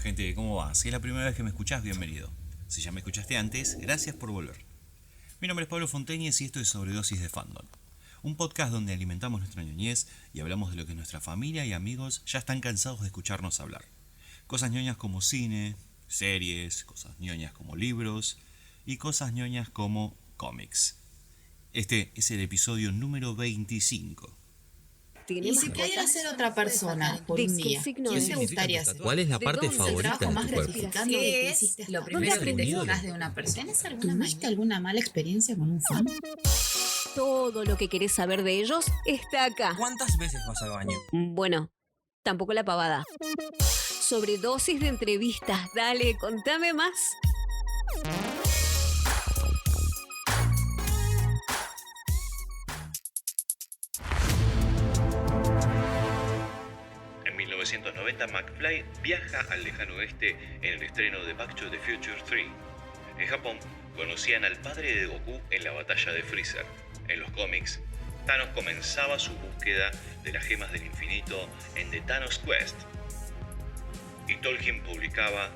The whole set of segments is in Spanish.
gente, ¿cómo va? Si es la primera vez que me escuchás, bienvenido. Si ya me escuchaste antes, gracias por volver. Mi nombre es Pablo Fonteñez y esto es Sobredosis de Fandom. Un podcast donde alimentamos nuestra ñoñez y hablamos de lo que nuestra familia y amigos ya están cansados de escucharnos hablar. Cosas ñoñas como cine, series, cosas ñoñas como libros y cosas ñoñas como cómics. Este es el episodio número 25. Y si pudieras ser otra persona por un día, ¿quién te gustaría ser? ¿Cuál es la parte favorita ¿El trabajo de más tu cuerpo? gratificante que hiciste? ¿Lo primero que te fijas de una persona? ¿Tuviste alguna mala experiencia con un fan? Todo lo que querés saber de ellos está acá. ¿Cuántas veces vas al baño? Bueno, tampoco la pavada. Sobredosis de entrevistas. Dale, contame más. En 1990, McFly viaja al lejano oeste en el estreno de Back to the Future 3. En Japón, conocían al padre de Goku en la batalla de Freezer. En los cómics, Thanos comenzaba su búsqueda de las gemas del infinito en The Thanos Quest. Y Tolkien publicaba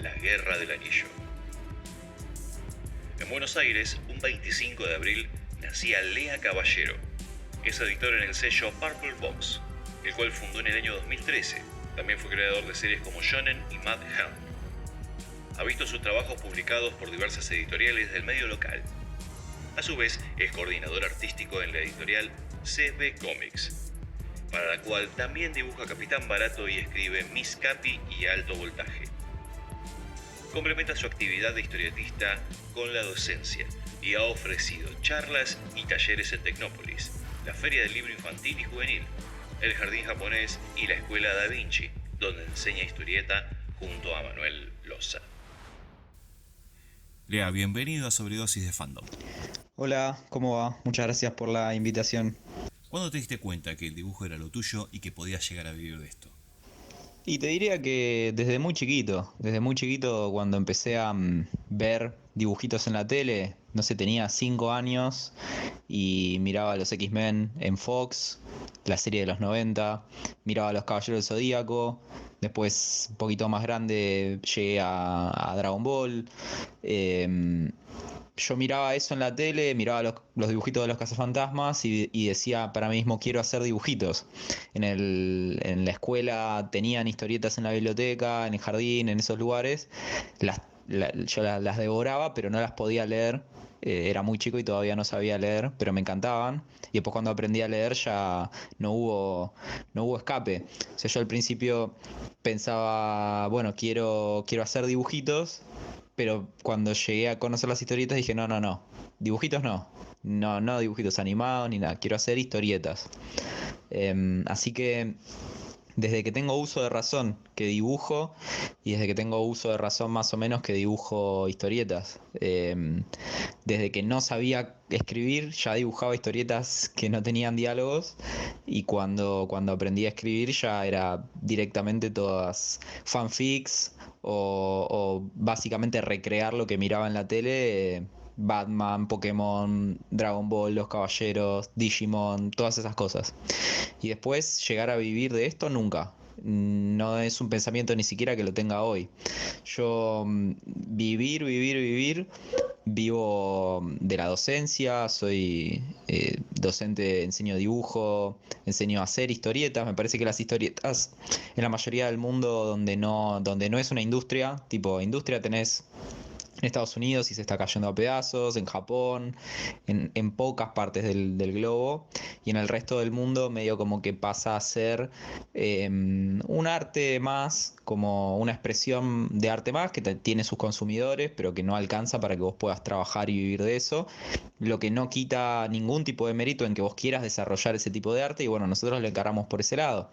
La Guerra del Anillo. En Buenos Aires, un 25 de abril, nacía Lea Caballero. Es editor en el sello Purple Box, el cual fundó en el año 2013. También fue creador de series como Shonen y Mad Helm. Ha visto sus trabajos publicados por diversas editoriales del medio local. A su vez, es coordinador artístico en la editorial CB Comics, para la cual también dibuja Capitán Barato y escribe Miss Capi y Alto Voltaje. Complementa su actividad de historietista con la docencia y ha ofrecido charlas y talleres en Tecnópolis, la Feria del Libro Infantil y Juvenil, el Jardín Japonés y la Escuela Da Vinci, donde enseña historieta junto a Manuel Loza. Lea, bienvenido a Sobredosis de Fandom. Hola, ¿cómo va? Muchas gracias por la invitación. ¿Cuándo te diste cuenta que el dibujo era lo tuyo y que podías llegar a vivir de esto? Y te diría que desde muy chiquito cuando empecé a ver dibujitos en la tele, no sé, tenía 5 años y miraba a los X-Men en Fox, la serie de los 90, miraba a los Caballeros del Zodíaco, después un poquito más grande llegué a Dragon Ball. Yo miraba eso en la tele, miraba los dibujitos de los cazafantasmas y decía para mí mismo, quiero hacer dibujitos. En la escuela tenían historietas en la biblioteca, en el jardín, en esos lugares. Yo las devoraba, pero no las podía leer. Era muy chico y todavía no sabía leer, pero me encantaban. Y después cuando aprendí a leer ya no hubo escape. O sea, yo al principio pensaba, bueno, quiero hacer dibujitos. Pero cuando llegué a conocer las historietas dije, no, dibujitos no dibujitos animados ni nada, quiero hacer historietas. Así que desde que tengo uso de razón que dibujo y desde que tengo uso de razón más o menos que dibujo historietas. Desde que no sabía escribir ya dibujaba historietas que no tenían diálogos y cuando aprendí a escribir ya era directamente todas fanfics o básicamente recrear lo que miraba en la tele. Batman, Pokémon, Dragon Ball, Los Caballeros, Digimon, todas esas cosas. Y después llegar a vivir de esto nunca. No es un pensamiento ni siquiera que lo tenga hoy. Yo vivir, vivo de la docencia, soy docente, enseño dibujo, enseño a hacer historietas. Me parece que las historietas en la mayoría del mundo donde no es una industria, tipo industria tenés en Estados Unidos y se está cayendo a pedazos, en Japón, en pocas partes del globo, y en el resto del mundo medio como que pasa a ser un arte más, como una expresión de arte más que tiene sus consumidores, pero que no alcanza para que vos puedas trabajar y vivir de eso, lo que no quita ningún tipo de mérito en que vos quieras desarrollar ese tipo de arte, y bueno, nosotros lo encaramos por ese lado.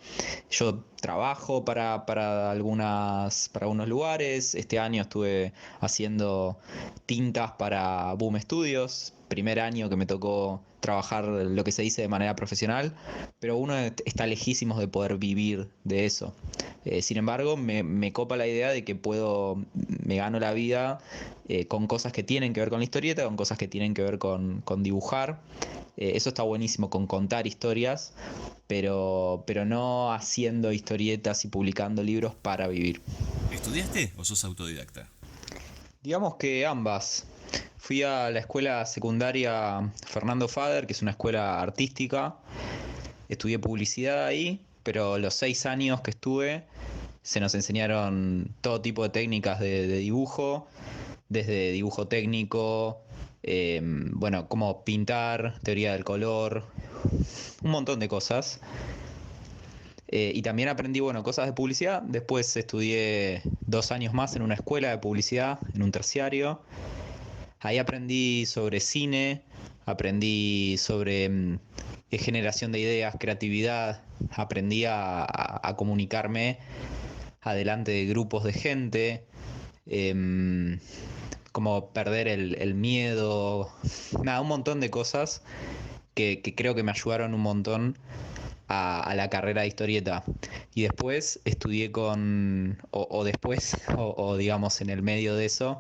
Yo trabajo para algunos lugares. Este año estuve haciendo tintas para Boom Studios, primer año que me tocó trabajar lo que se dice de manera profesional, pero uno está lejísimos de poder vivir de eso. Sin embargo, me copa la idea de que me gano la vida con cosas que tienen que ver con la historieta, con cosas que tienen que ver con dibujar. Eso está buenísimo, con contar historias, pero no haciendo historietas y publicando libros para vivir. ¿Estudiaste o sos autodidacta? Digamos que ambas. Fui a la escuela secundaria Fernando Fader, que es una escuela artística. Estudié publicidad ahí, pero los 6 años que estuve se nos enseñaron todo tipo de técnicas de dibujo, desde dibujo técnico, bueno, cómo pintar, teoría del color, un montón de cosas. Y también aprendí, bueno, cosas de publicidad. Después estudié 2 años más en una escuela de publicidad, en un terciario. Ahí aprendí sobre cine, aprendí sobre generación de ideas, creatividad, aprendí a comunicarme adelante de grupos de gente, como perder el miedo, nada, un montón de cosas que creo que me ayudaron un montón a la carrera de historieta. Y después estudié o digamos en el medio de eso,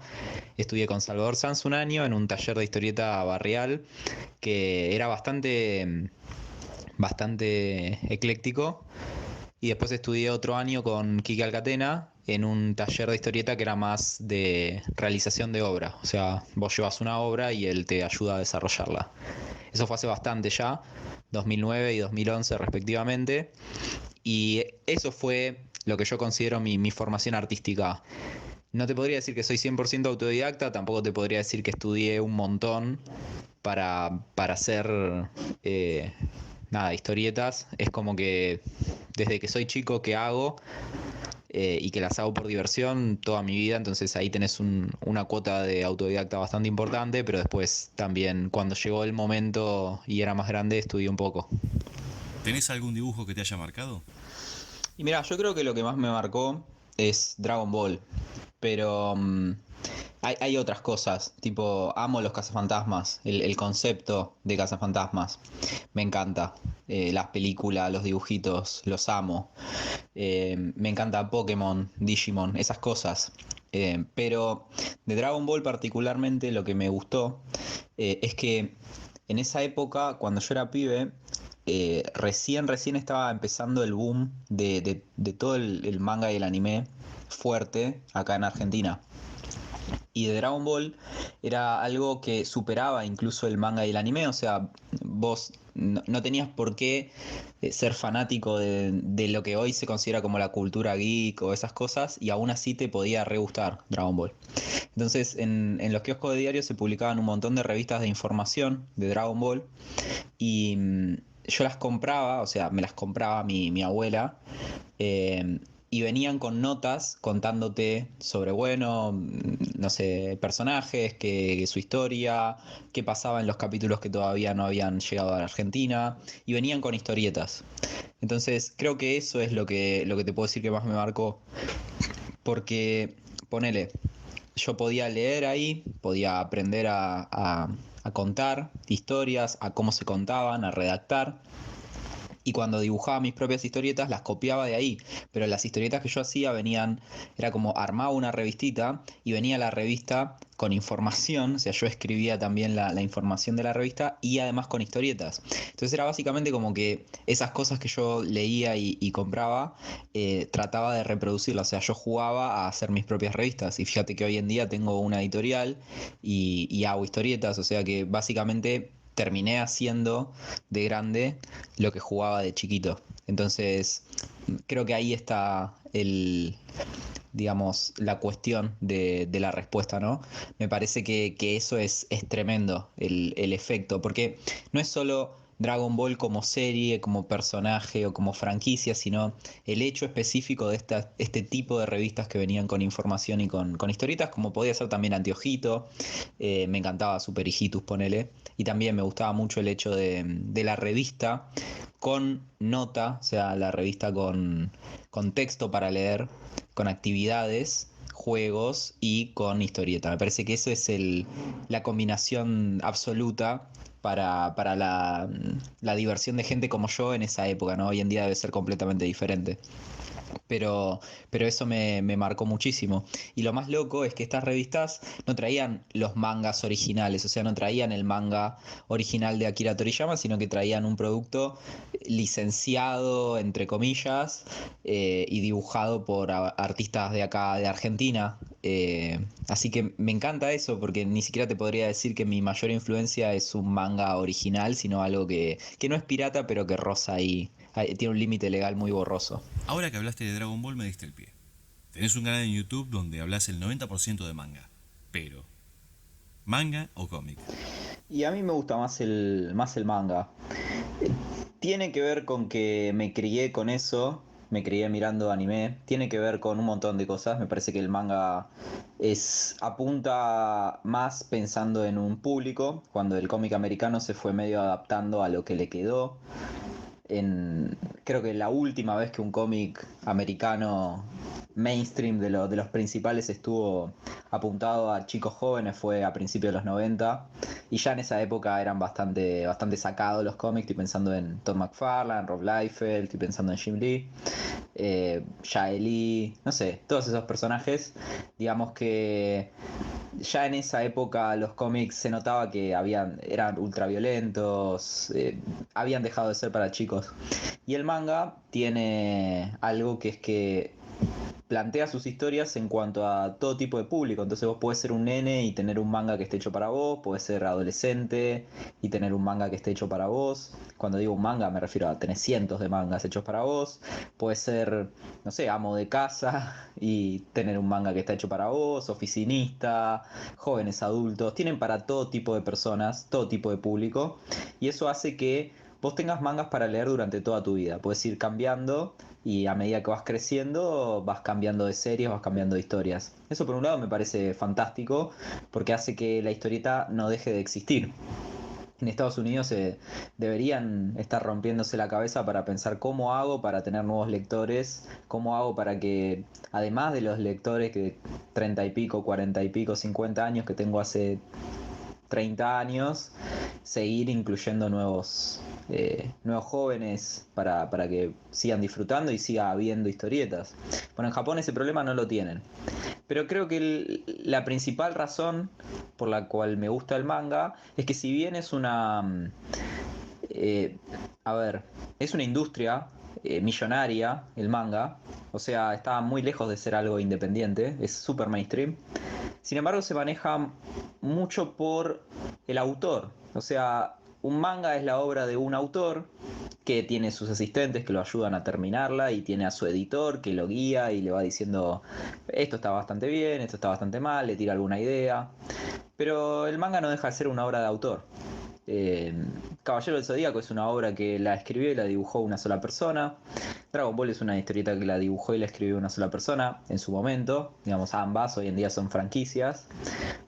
estudié con Salvador Sanz un año en un taller de historieta barrial que era bastante ecléctico. Y después estudié otro año con Quique Alcatena en un taller de historieta que era más de realización de obra. O sea, vos llevas una obra y él te ayuda a desarrollarla. Eso fue hace bastante ya, 2009 y 2011 respectivamente. Y eso fue lo que yo considero mi formación artística. No te podría decir que soy 100% autodidacta, tampoco te podría decir que estudié un montón para hacer historietas. Es como que desde que soy chico que hago y que las hago por diversión toda mi vida, entonces ahí tenés una cuota de autodidacta bastante importante, pero después también cuando llegó el momento y era más grande estudié un poco. ¿Tenés algún dibujo que te haya marcado? Y mira, yo creo que lo que más me marcó es Dragon Ball, pero hay otras cosas, tipo amo los cazafantasmas, el concepto de cazafantasmas, me encanta. Las películas, los dibujitos, los amo. Me encanta Pokémon, Digimon, esas cosas. Pero de Dragon Ball particularmente lo que me gustó es que en esa época, cuando yo era pibe, recién estaba empezando el boom de todo el manga y el anime fuerte acá en Argentina. Y de Dragon Ball era algo que superaba incluso el manga y el anime, o sea, vos no tenías por qué ser fanático de lo que hoy se considera como la cultura geek o esas cosas, y aún así te podía re gustar Dragon Ball. Entonces en los kioscos de diario se publicaban un montón de revistas de información de Dragon Ball, y yo las compraba, o sea, me las compraba mi abuela, y venían con notas contándote sobre, bueno, no sé, personajes, su historia, qué pasaba en los capítulos que todavía no habían llegado a la Argentina, y venían con historietas. Entonces creo que eso es lo que te puedo decir que más me marcó, porque, ponele, yo podía leer ahí, podía aprender a contar historias, a cómo se contaban, a redactar. Y cuando dibujaba mis propias historietas las copiaba de ahí, pero las historietas que yo hacía era como armaba una revistita y venía la revista con información, o sea, yo escribía también la información de la revista y además con historietas. Entonces era básicamente como que esas cosas que yo leía y compraba, trataba de reproducirlas, o sea, yo jugaba a hacer mis propias revistas. Y fíjate que hoy en día tengo una editorial y hago historietas, o sea que básicamente terminé haciendo de grande lo que jugaba de chiquito. Entonces, creo que ahí está digamos, la cuestión de la respuesta, ¿no? Me parece que eso es tremendo, el efecto, porque no es solo Dragon Ball como serie, como personaje o como franquicia, sino el hecho específico de este tipo de revistas que venían con información y con historietas, como podía ser también Antiojito, me encantaba Super Hijitus, ponele, y también me gustaba mucho el hecho de la revista con nota, o sea, la revista con texto para leer, con actividades, juegos y con historieta. Me parece que eso es la combinación absoluta para la diversión de gente como yo en esa época, ¿no? Hoy en día debe ser completamente diferente. Pero eso me marcó muchísimo. Y lo más loco es que estas revistas no traían los mangas originales, o sea, no traían el manga original de Akira Toriyama, sino que traían un producto licenciado, entre comillas, y dibujado por artistas de acá, de Argentina. Así que me encanta eso, porque ni siquiera te podría decir que mi mayor influencia es un manga original, sino algo que no es pirata, pero que roza ahí. Tiene un límite legal muy borroso. Ahora que hablaste de Dragon Ball me diste el pie. Tenés un canal en YouTube donde hablas el 90% de manga. Pero, ¿manga o cómic? Y a mí me gusta más el manga. Tiene que ver con que me crié con eso, me crié mirando anime. Tiene que ver con un montón de cosas. Me parece que el manga apunta más pensando en un público, cuando el cómic americano se fue medio adaptando a lo que le quedó. Creo que la última vez que un cómic americano mainstream de los principales estuvo apuntado a chicos jóvenes fue a principios de los 90, y ya en esa época eran bastante sacados los cómics. Estoy pensando en Todd McFarlane, Rob Liefeld, estoy pensando en Jim Lee, Jae Lee, no sé, todos esos personajes. Digamos que ya en esa época los cómics se notaba que eran ultraviolentos, habían dejado de ser para chicos. Y el manga tiene algo que es que plantea sus historias en cuanto a todo tipo de público. Entonces vos podés ser un nene y tener un manga que esté hecho para vos, podés ser adolescente y tener un manga que esté hecho para vos. Cuando digo un manga me refiero a tener cientos de mangas hechos para vos. Podés ser, no sé, amo de casa y tener un manga que está hecho para vos, oficinista, jóvenes adultos. Tienen para todo tipo de personas, todo tipo de público, y eso hace que vos tengas mangas para leer durante toda tu vida. Puedes ir cambiando y a medida que vas creciendo vas cambiando de series, vas cambiando de historias. Eso por un lado me parece fantástico, porque hace que la historieta no deje de existir. En Estados Unidos deberían estar rompiéndose la cabeza para pensar cómo hago para tener nuevos lectores, cómo hago para que, además de los lectores que 30 y pico, 40 y pico, 50 años que tengo hace 30 años, seguir incluyendo nuevos jóvenes para que sigan disfrutando y siga habiendo historietas. Bueno, en Japón ese problema no lo tienen. Pero creo que la principal razón por la cual me gusta el manga es que, si bien es es una industria millonaria el manga, o sea, está muy lejos de ser algo independiente, es super mainstream. Sin embargo, se maneja mucho por el autor. O sea, un manga es la obra de un autor que tiene sus asistentes que lo ayudan a terminarla, y tiene a su editor que lo guía y le va diciendo esto está bastante bien, esto está bastante mal, le tira alguna idea. Pero el manga no deja de ser una obra de autor. Caballero del Zodíaco es una obra que la escribió y la dibujó una sola persona. Dragon Ball es una historieta que la dibujó y la escribió una sola persona en su momento. Digamos, ambas hoy en día son franquicias.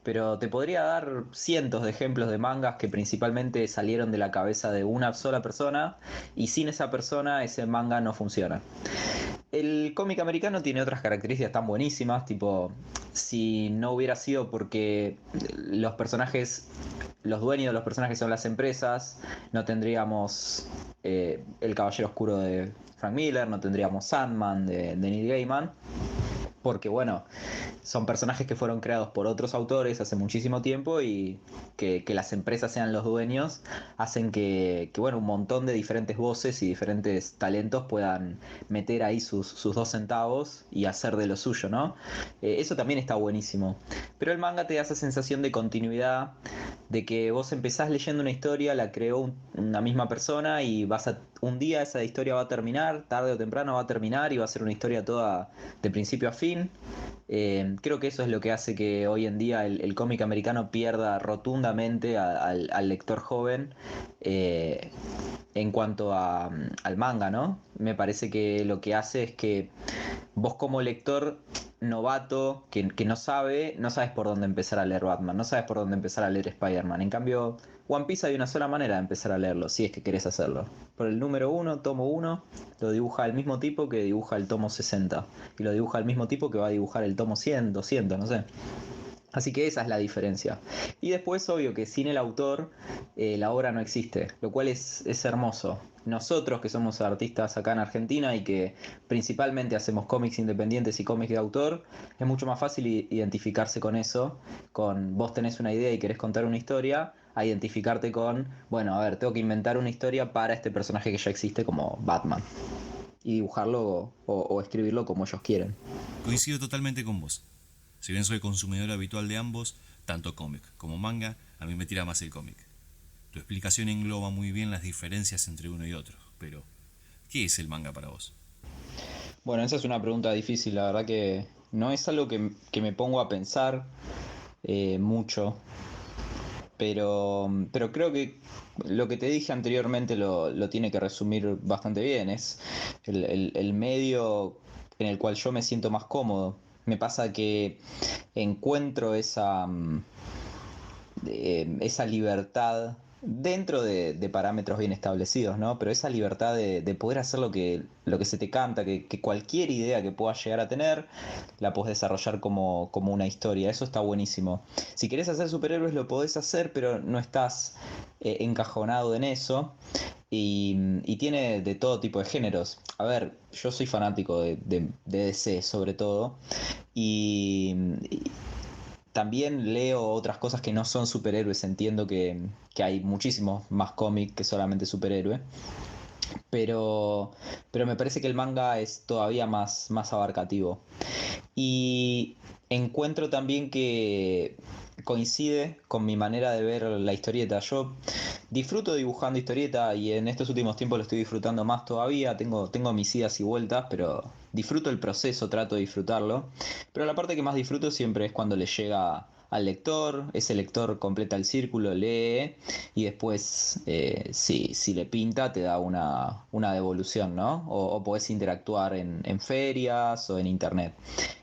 Pero te podría dar cientos de ejemplos de mangas que principalmente salieron de la cabeza de una sola persona, y sin esa persona ese manga no funciona. El cómic americano tiene otras características tan buenísimas, tipo, si no hubiera sido porque los dueños de los personajes son las empresas, no tendríamos El Caballero Oscuro de Frank Miller, no tendríamos Sandman de Neil Gaiman, porque bueno, son personajes que fueron creados por otros autores hace muchísimo tiempo, y que las empresas sean los dueños hacen que bueno, un montón de diferentes voces y diferentes talentos puedan meter ahí sus 2 centavos y hacer de lo suyo, ¿no? Eso también está buenísimo. Pero el manga te da esa sensación de continuidad, de que vos empezás leyendo una historia, la creó una misma persona, y un día esa historia va a terminar, tarde o temprano va a terminar, y va a ser una historia toda de principio a fin. Creo que eso es lo que hace que hoy en día el cómic americano pierda rotundamente al lector joven en cuanto al manga, ¿no? Me parece que lo que hace es que vos, como lector novato que no sabes por dónde empezar a leer Batman, no sabes por dónde empezar a leer Spider-Man. En cambio, One Piece hay una sola manera de empezar a leerlo, si es que querés hacerlo. Por el número 1, tomo 1, lo dibuja el mismo tipo que dibuja el tomo 60. Y lo dibuja el mismo tipo que va a dibujar el tomo 100, 200, no sé. Así que esa es la diferencia. Y después, obvio que sin el autor la obra no existe, lo cual es hermoso. nosotros que somos artistas acá en Argentina y que principalmente hacemos cómics independientes y cómics de autor, es mucho más fácil identificarse con eso, con vos tenés una idea y querés contar una historia, a identificarte con, bueno, a ver, tengo que inventar una historia para este personaje que ya existe como Batman y dibujarlo o escribirlo como ellos quieren. Coincido totalmente con vos. Si bien soy consumidor habitual de ambos, tanto cómic como manga, a mí me tira más el cómic. Tu explicación engloba muy bien las diferencias entre uno y otro, pero ¿qué es el manga para vos? Bueno, esa es una pregunta difícil, la verdad que no es algo que me pongo a pensar mucho, pero creo que lo que te dije anteriormente lo tiene que resumir bastante bien. Es el medio en el cual yo me siento más cómodo. Me pasa que encuentro esa libertad dentro de parámetros bien establecidos, ¿no? Pero esa libertad de poder hacer lo que se te canta, que cualquier idea que puedas llegar a tener, la podés desarrollar como una historia. Eso está buenísimo. Si querés hacer superhéroes lo podés hacer, pero no estás encajonado en eso. Y tiene de todo tipo de géneros. A ver, yo soy fanático de DC sobre todo. Y, también leo otras cosas que no son superhéroes, entiendo que hay muchísimos más cómics que solamente superhéroes, pero, pero me parece que el manga es todavía más abarcativo. Y encuentro también que coincide con mi manera de ver la historieta. Yo disfruto dibujando historieta y en estos últimos tiempos lo estoy disfrutando más todavía. Tengo mis idas y vueltas, pero disfruto el proceso, trato de disfrutarlo. Pero la parte que más disfruto siempre es cuando le llega al lector, ese lector completa el círculo, lee y después si le pinta te da una devolución, ¿no? O podés interactuar en ferias o en internet.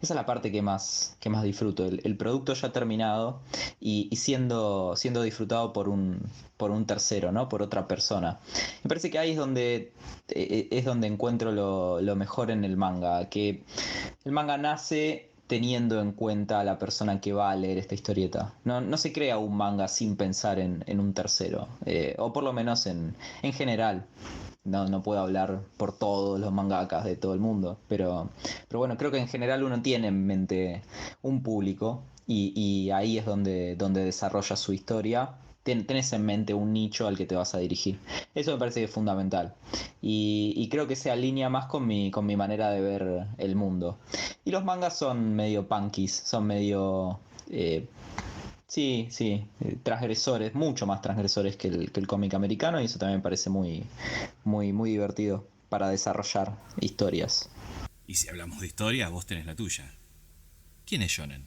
Esa es la parte que más disfruto, el producto ya terminado y siendo disfrutado por un tercero, ¿no? Por otra persona. Me parece que ahí es donde encuentro lo mejor en el manga, que el manga nace teniendo en cuenta a la persona que va a leer esta historieta. No se crea un manga sin pensar en un tercero, o por lo menos en general. No puedo hablar por todos los mangakas de todo el mundo, pero bueno, creo que en general uno tiene en mente un público y ahí es donde desarrolla su historia. Tenés en mente un nicho al que te vas a dirigir. Eso me parece que es fundamental. Y creo que se alinea más con mi manera de ver el mundo. Y los mangas son medio punkis, son medio... sí, sí, transgresores, mucho más transgresores que el cómic americano y eso también me parece muy divertido para desarrollar historias. Y si hablamos de historia, vos tenés la tuya. ¿Quién es Shonen?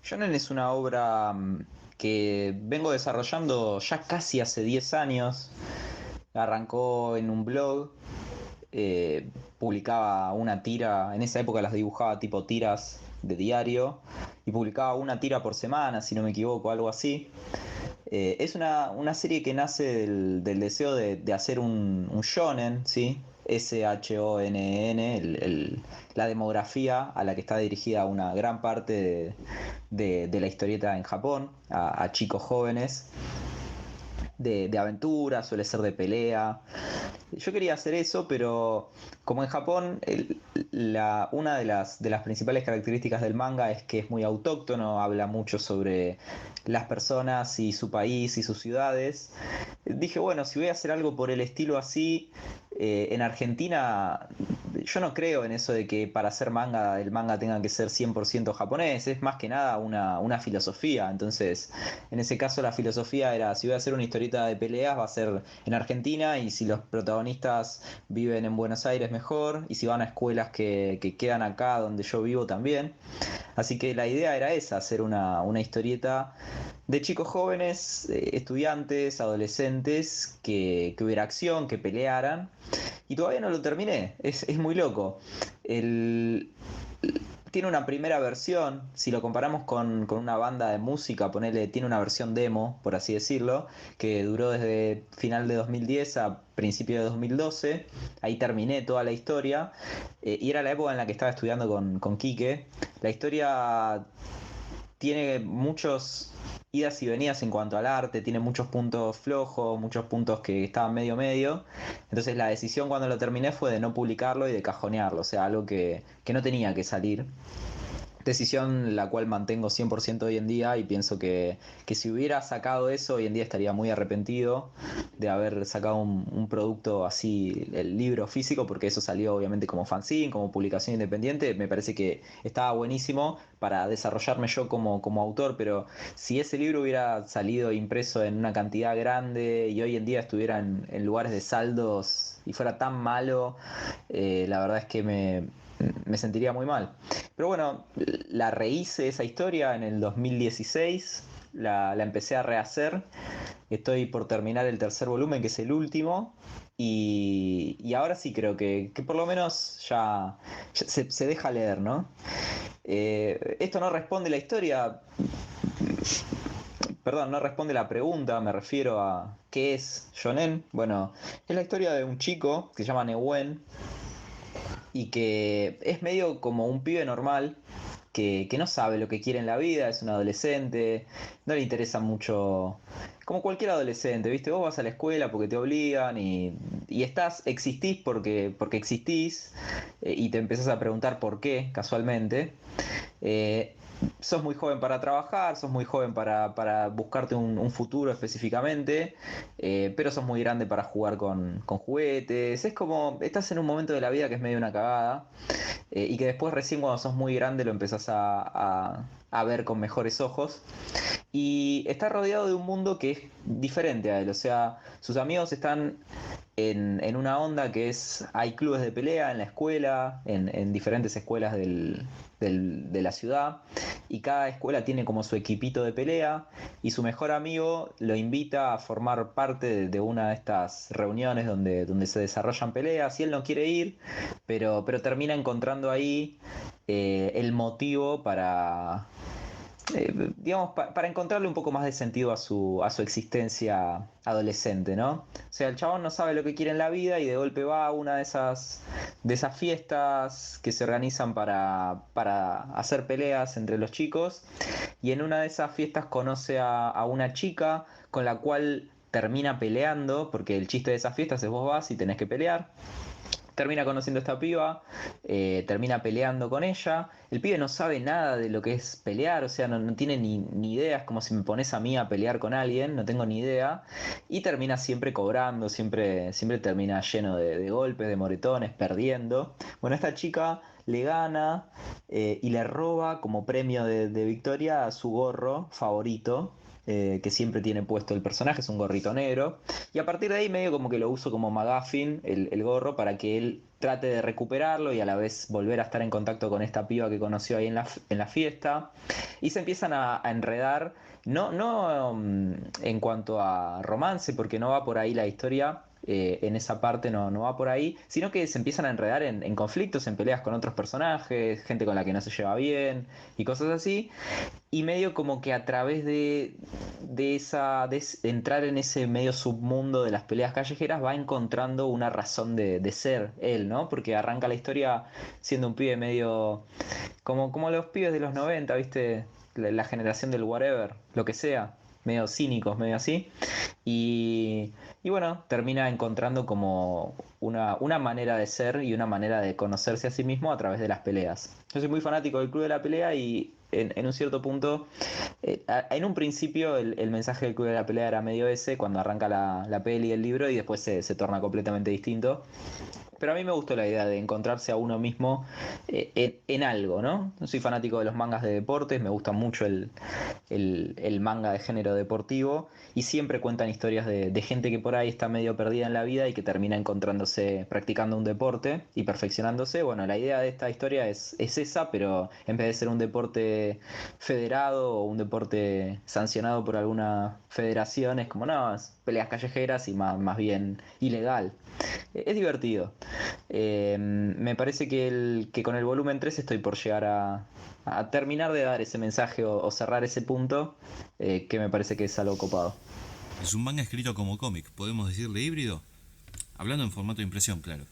Shonen es una obra que vengo desarrollando ya casi hace 10 años. Arrancó en un blog, publicaba una tira, en esa época las dibujaba tipo tiras de diario y publicaba una tira por semana, si no me equivoco, algo así. Es una serie que nace del deseo de hacer un shonen, ¿sí? SHONN, la demografía a la que está dirigida una gran parte de la historieta en Japón, a chicos jóvenes. De aventura, suele ser de pelea. Yo quería hacer eso, pero como en Japón una de las principales características del manga es que es muy autóctono, habla mucho sobre las personas y su país y sus ciudades. Dije, bueno, si voy a hacer algo por el estilo así, en Argentina yo no creo en eso de que para hacer manga el manga tenga que ser 100% japonés, es más que nada una filosofía. Entonces, en ese caso la filosofía era, si voy a hacer una historieta de peleas va a ser en Argentina y si los protagonistas viven en Buenos Aires mejor y si van a escuelas que quedan acá donde yo vivo también. Así que la idea era esa, hacer una historieta de chicos jóvenes, estudiantes, adolescentes, que hubiera acción, que pelearan. Y todavía no lo terminé, es muy loco. Tiene una primera versión, si lo comparamos con una banda de música, tiene una versión demo, por así decirlo, que duró desde final de 2010 a principio de 2012. Ahí terminé toda la historia, y era la época en la que estaba estudiando con Quique. La historia tiene muchos idas y venidas en cuanto al arte, tiene muchos puntos flojos, muchos puntos que estaban medio. Entonces la decisión cuando lo terminé fue de no publicarlo y de cajonearlo, o sea, algo que no tenía que salir. Decisión la cual mantengo 100% hoy en día y pienso que si hubiera sacado eso hoy en día estaría muy arrepentido de haber sacado un producto así, el libro físico, porque eso salió obviamente como fanzine, como publicación independiente. Me parece que estaba buenísimo para desarrollarme yo como autor, pero si ese libro hubiera salido impreso en una cantidad grande y hoy en día estuviera en lugares de saldos y fuera tan malo, la verdad es que me sentiría muy mal. Pero bueno, la rehice esa historia en el 2016, la empecé a rehacer. Estoy por terminar el tercer volumen, que es el último. Y ahora sí creo que por lo menos ya se deja leer, ¿no? Esto no responde la historia. Perdón, no responde la pregunta, me refiero a ¿qué es shonen? Bueno, es la historia de un chico que se llama Neuen y que es medio como un pibe normal que no sabe lo que quiere en la vida, es un adolescente, no le interesa mucho, como cualquier adolescente, ¿viste? Vos vas a la escuela porque te obligan y existís porque existís, y te empezás a preguntar por qué, casualmente. Sos muy joven para trabajar, sos muy joven para buscarte un futuro específicamente, pero sos muy grande para jugar con juguetes. Es como, estás en un momento de la vida que es medio una cagada, y que después recién cuando sos muy grande lo empezás a ver con mejores ojos. Y está rodeado de un mundo que es diferente a él, o sea, sus amigos están en una onda que es, hay clubes de pelea en la escuela, en diferentes escuelas de la ciudad, y cada escuela tiene como su equipito de pelea, y su mejor amigo lo invita a formar parte de una de estas reuniones donde se desarrollan peleas, y él no quiere ir, pero termina encontrando ahí el motivo digamos, para encontrarle un poco más de sentido a su existencia adolescente, ¿no? O sea, el chabón no sabe lo que quiere en la vida y de golpe va a una de esas fiestas que se organizan para hacer peleas entre los chicos, y en una de esas fiestas conoce a una chica con la cual termina peleando, porque el chiste de esas fiestas es vos vas y tenés que pelear. Termina conociendo a esta piba, termina peleando con ella. El pibe no sabe nada de lo que es pelear, o sea, no tiene ni idea. Es como si me pones a mí a pelear con alguien, no tengo ni idea. Y termina siempre cobrando, siempre termina lleno de golpes, de moretones, perdiendo. Bueno, esta chica le gana, y le roba como premio de victoria su gorro favorito. Que siempre tiene puesto el personaje, es un gorrito negro, y a partir de ahí medio como que lo uso como McGuffin, el gorro, para que él trate de recuperarlo y a la vez volver a estar en contacto con esta piba que conoció ahí en la fiesta, y se empiezan a enredar, no en cuanto a romance, porque no va por ahí la historia. En esa parte no va por ahí, sino que se empiezan a enredar en conflictos, en peleas con otros personajes, gente con la que no se lleva bien y cosas así. Y medio como que a través de entrar en ese medio submundo de las peleas callejeras va encontrando una razón de ser él, ¿no? Porque arranca la historia siendo un pibe medio como los pibes de los 90, ¿viste? La generación del whatever, lo que sea, medio cínicos, medio así. Y bueno, termina encontrando como una manera de ser y una manera de conocerse a sí mismo a través de las peleas. Yo soy muy fanático del Club de la Pelea y en un cierto punto, en un principio el mensaje del Club de la Pelea era medio ese, cuando arranca la peli y el libro, y después se torna completamente distinto. Pero a mí me gustó la idea de encontrarse a uno mismo en algo, ¿no? Soy fanático de los mangas de deportes, me gusta mucho el manga de género deportivo, y siempre cuentan historias de gente que por ahí está medio perdida en la vida y que termina encontrándose practicando un deporte y perfeccionándose. Bueno, la idea de esta historia es esa, pero en vez de ser un deporte federado o un deporte sancionado por alguna federación, es como, no, es peleas callejeras y más bien ilegal. Es divertido. Me parece que con el volumen 3 estoy por llegar a terminar de dar ese mensaje o cerrar ese punto, que me parece que es algo copado. Es un manga escrito como cómic, ¿podemos decirle híbrido? Hablando en formato de impresión, claro.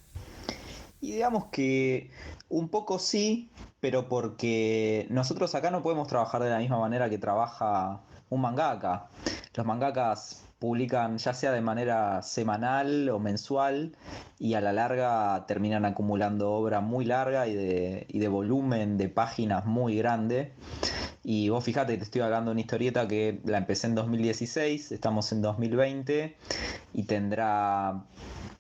Y digamos que un poco sí, pero porque nosotros acá no podemos trabajar de la misma manera que trabaja un mangaka. Los mangakas publican ya sea de manera semanal o mensual y a la larga terminan acumulando obra muy larga y de volumen de páginas muy grande. Y vos fijate, te estoy hablando de una historieta que la empecé en 2016, estamos en 2020 y tendrá,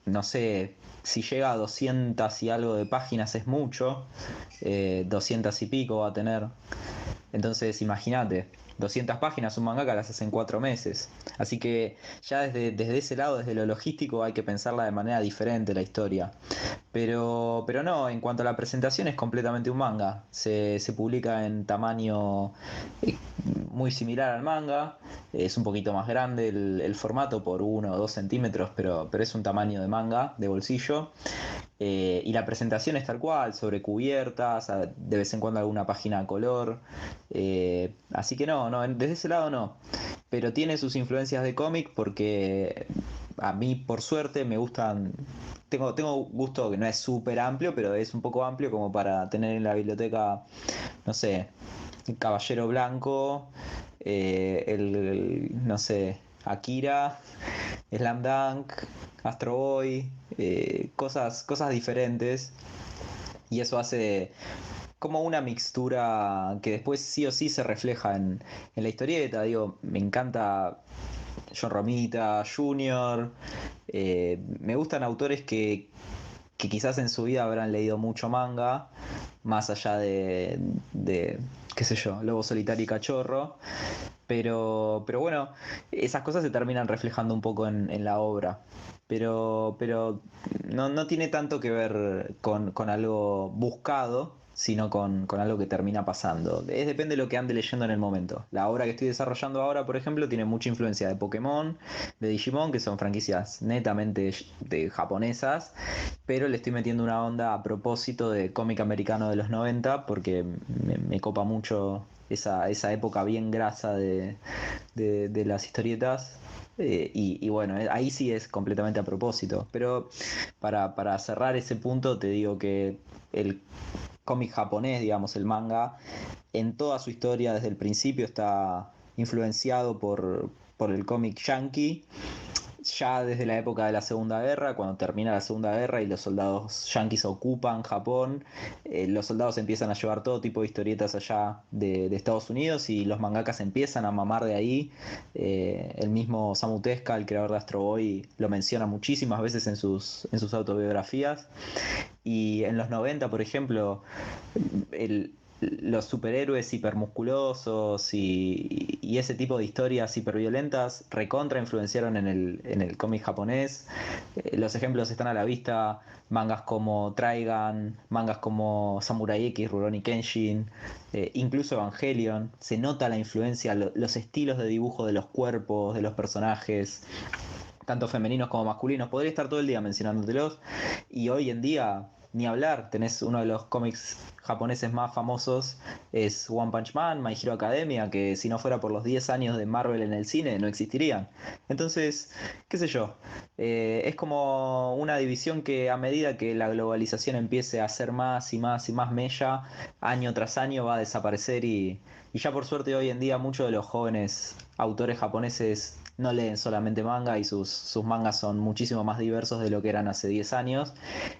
no sé, si llega a 200 y algo de páginas es mucho, 200 y pico va a tener. Entonces imagínate, 200 páginas un mangaka las hace en 4 meses. Así que ya desde ese lado, desde lo logístico, hay que pensarla de manera diferente la historia. Pero no, en cuanto a la presentación es completamente un manga. Se publica en tamaño eh, muy similar al manga. Es un poquito más grande el formato por 1 o 2 centímetros, pero es un tamaño de manga, de bolsillo. Y la presentación es tal cual, sobre cubiertas, de vez en cuando alguna página a color. Así que no, desde ese lado no. Pero tiene sus influencias de cómic porque a mí, por suerte, me gustan. Tengo gusto que no es súper amplio, pero es un poco amplio como para tener en la biblioteca, no sé, el Caballero Blanco, no sé, Akira, Slam Dunk, Astro Boy, cosas diferentes. Y eso hace como una mixtura que después sí o sí se refleja en la historieta. Digo, me encanta John Romita Jr. Me gustan autores que quizás en su vida habrán leído mucho manga, más allá de qué sé yo, Lobo Solitario y Cachorro. Pero bueno, esas cosas se terminan reflejando un poco en la obra. Pero no tiene tanto que ver con algo buscado, sino con algo que termina pasando. Depende de lo que ande leyendo en el momento. La obra que estoy desarrollando ahora, por ejemplo, tiene mucha influencia de Pokémon, de Digimon, que son franquicias netamente japonesas, pero le estoy metiendo una onda a propósito de cómic americano de los 90, porque me copa mucho esa época bien grasa de las historietas. Y bueno, ahí sí es completamente a propósito. Pero para cerrar ese punto, te digo que el cómic japonés, digamos, el manga, en toda su historia desde el principio está influenciado por el cómic yankee. Ya desde la época de la Segunda Guerra, cuando termina la Segunda Guerra y los soldados yanquis ocupan Japón, los soldados empiezan a llevar todo tipo de historietas allá de Estados Unidos y los mangakas empiezan a mamar de ahí. El mismo Osamu Tezuka, el creador de Astro Boy, lo menciona muchísimas veces en sus autobiografías. Y en los 90, por ejemplo, los superhéroes hipermusculosos y ese tipo de historias hiperviolentas recontra influenciaron en el cómic japonés. Los ejemplos están a la vista, mangas como Trigun, mangas como Samurai X, Rurouni Kenshin, incluso Evangelion. Se nota la influencia, los estilos de dibujo de los cuerpos, de los personajes, tanto femeninos como masculinos. Podría estar todo el día mencionándotelos. Y hoy en día, ni hablar, tenés uno de los cómics japoneses más famosos, es One Punch Man, My Hero Academia, que si no fuera por los 10 años de Marvel en el cine, no existirían. Entonces, qué sé yo, es como una división que a medida que la globalización empiece a hacer más y más y más mella, año tras año va a desaparecer y ya por suerte hoy en día muchos de los jóvenes autores japoneses no leen solamente manga y sus mangas son muchísimo más diversos de lo que eran hace 10 años.